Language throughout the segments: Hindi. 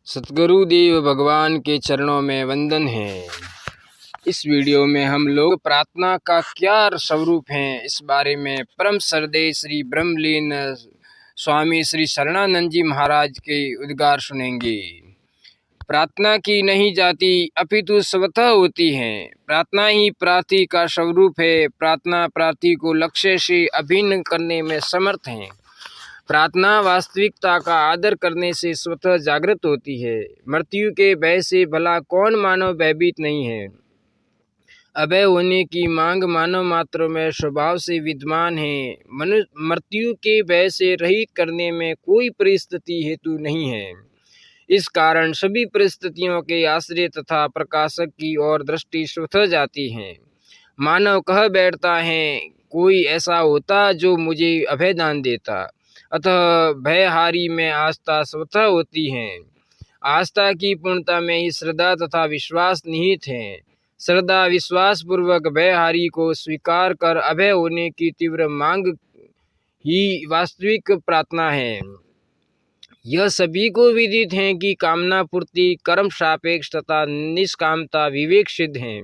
सतगुरु देव भगवान के चरणों में वंदन है। इस वीडियो में हम लोग प्रार्थना का क्या स्वरूप है इस बारे में परम श्रद्धेय श्री ब्रह्मलीन स्वामी श्री शरणानंद जी महाराज के उद्गार सुनेंगे। प्रार्थना की नहीं जाती अपितु स्वतः होती है। प्रार्थना ही प्रार्थी का स्वरूप है। प्रार्थना प्रार्थी को लक्ष्य से अभिन्न करने में समर्थ है। प्रार्थना वास्तविकता का आदर करने से स्वतः जागृत होती है। मृत्यु के भय से भला कौन मानव भयभीत नहीं है। अभय होने की मांग मानव मात्र में स्वभाव से विद्यमान है। मृत्यु के भय से रहित करने में कोई परिस्थिति हेतु नहीं है। इस कारण सभी परिस्थितियों के आश्रय तथा प्रकाशक की ओर दृष्टि स्वतः जाती है। मानव कह बैठता है, कोई ऐसा होता जो मुझे अभय दान देता। अतः भयहारी में आस्था स्वतः होती है। आस्था की पूर्णता में ही श्रद्धा तथा विश्वास निहित है। श्रद्धा विश्वास पूर्वक भयहारी को स्वीकार कर अभय होने की तीव्र मांग ही वास्तविक प्रार्थना है। यह सभी को विदित है कि कामना पूर्ति कर्म सापेक्ष तथा निष्कामता विवेक सिद्ध है,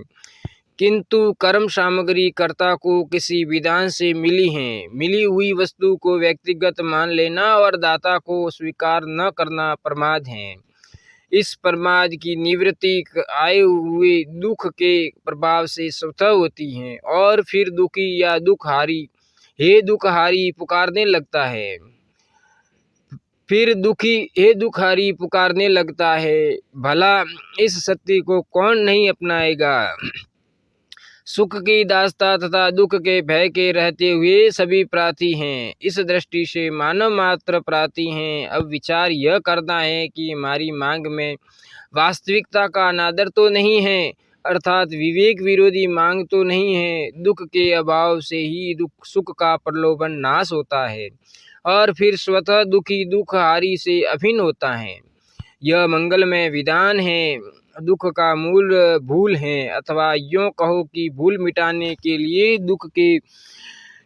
किंतु कर्म सामग्री कर्ता को किसी विधान से मिली है। मिली हुई वस्तु को व्यक्तिगत मान लेना और दाता को स्वीकार न करना प्रमाद है। इस प्रमाद की निवृत्ति आए हुए दुख के प्रभाव से स्वतः होती है और फिर दुखी या दुखहारी हे दुखहारी पुकारने लगता है। फिर दुखी हे दुखहारी पुकारने लगता है। भला इस सत्य को कौन नहीं अपनाएगा। सुख की दास्ता तथा दुख के भय के रहते हुए सभी प्रार्थी हैं। इस दृष्टि से मानव मात्र प्रार्थी हैं। अब विचार यह करना है कि हमारी मांग में वास्तविकता का अनादर तो नहीं है, अर्थात विवेक विरोधी मांग तो नहीं है। दुख के अभाव से ही सुख का प्रलोभन नाश होता है और फिर स्वतः दुखी दुखहारी से अभिन्न होता है। यह मंगलमय विधान है। दुख का मूल भूल है, अथवा यूँ कहो कि भूल मिटाने के लिए दुख के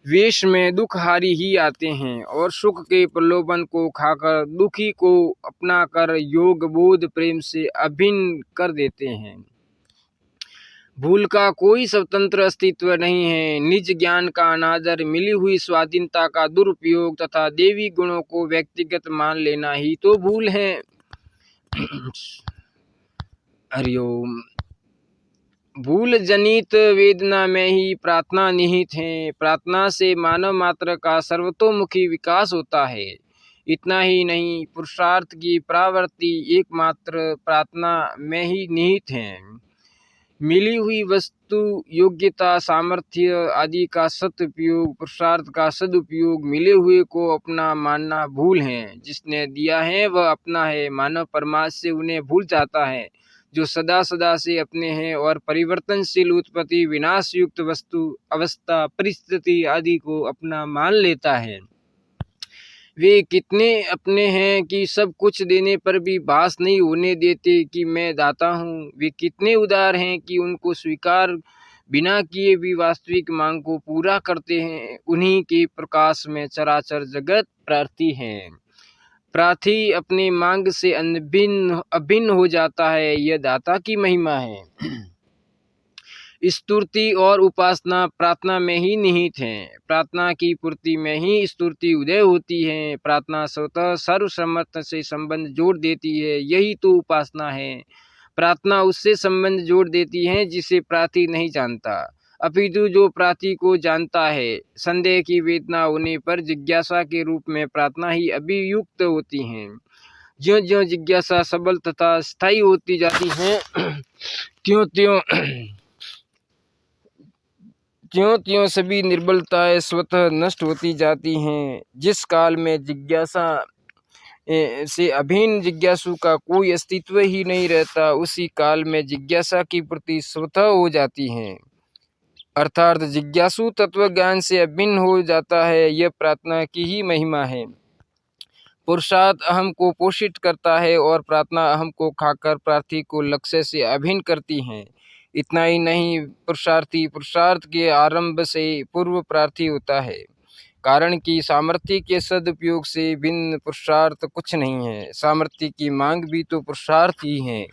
वेश में दुखहारी ही आते हैं और सुख के प्रलोभन को खाकर दुखी को अपनाकर योग बोध प्रेम से अभिन्न कर देते हैं। भूल का कोई स्वतंत्र अस्तित्व नहीं है। निज ज्ञान का अनादर, मिली हुई स्वाधीनता का दुरुपयोग तथा देवी गुणों को व्यक्तिगत मान लेना ही तो भूल है। हरिओम। भूल जनित वेदना में ही प्रार्थना निहित है। प्रार्थना से मानव मात्र का सर्वतोमुखी विकास होता है। इतना ही नहीं, पुरुषार्थ की प्रवृत्ति एकमात्र प्रार्थना में ही निहित है। मिली हुई वस्तु, योग्यता, सामर्थ्य आदि का सदुपयोग, पुरुषार्थ का सदुपयोग, मिले हुए को अपना मानना भूल है। जिसने दिया है वह अपना है। मानव परमात्मा से उन्हें भूल जाता है जो सदा सदा से अपने हैं और परिवर्तनशील, उत्पत्ति विनाश युक्त वस्तु, अवस्था, परिस्थिति आदि को अपना मान लेता है। वे कितने अपने हैं कि सब कुछ देने पर भी भास नहीं होने देते कि मैं दाता हूँ। वे कितने उदार हैं कि उनको स्वीकार बिना किए भी वास्तविक मांग को पूरा करते हैं। उन्हीं के प्रकाश में चराचर जगत प्रार्थी हैं। प्रार्थी अपने मांग से अभिन्न हो जाता है। यह दाता की महिमा है। स्तुति और उपासना प्रार्थना में ही निहित है। प्रार्थना की पूर्ति में ही स्तुति उदय होती है। प्रार्थना स्वतः सर्वसमर्थ से संबंध जोड़ देती है। यही तो उपासना है। प्रार्थना उससे संबंध जोड़ देती है जिसे प्रार्थी नहीं जानता, अपितु जो प्रार्थी को जानता है। संदेह की वेदना होने पर जिज्ञासा के रूप में प्रार्थना ही अभियुक्त होती है। ज्यों ज्यों जिज्ञासा सबल तथा स्थायी होती जाती है, त्यों त्यों सभी निर्बलताएं स्वतः नष्ट होती जाती हैं। जिस काल में जिज्ञासा से अभिन्न जिज्ञासु का कोई अस्तित्व ही नहीं रहता, उसी काल में जिज्ञासा की प्रति स्वतः हो जाती है, अर्थात जिज्ञासु तत्व ज्ञान से अभिन्न हो जाता है। यह प्रार्थना की ही महिमा है। पुरुषार्थ अहम को पोषित करता है और प्रार्थना अहम को खाकर प्रार्थी को लक्ष्य से अभिन्न करती है। इतना ही नहीं, पुरुषार्थी पुरुषार्थ के आरंभ से पूर्व प्रार्थी होता है। कारण कि सामर्थ्य के सदुपयोग से भिन्न पुरुषार्थ कुछ नहीं है। सामर्थ्य की मांग भी तो पुरुषार्थ ही है।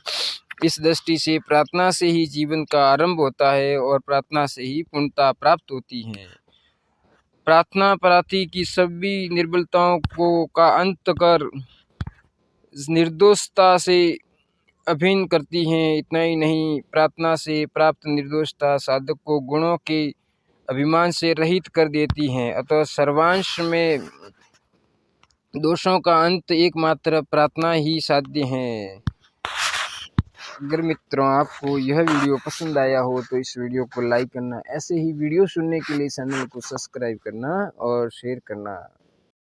इस दृष्टि से प्रार्थना से ही जीवन का आरंभ होता है और प्रार्थना से ही पूर्णता प्राप्त होती है। प्रार्थना प्रार्थी की सभी निर्बलताओं को का अंत कर निर्दोषता से अभिन्न करती हैं। इतना ही नहीं, प्रार्थना से प्राप्त निर्दोषता साधक को गुणों के अभिमान से रहित कर देती हैं। अतः सर्वांश में दोषों का अंत एकमात्र प्रार्थना ही साध्य है। अगर मित्रों आपको यह वीडियो पसंद आया हो तो इस वीडियो को लाइक करना, ऐसे ही वीडियो सुनने के लिए चैनल को सब्सक्राइब करना और शेयर करना।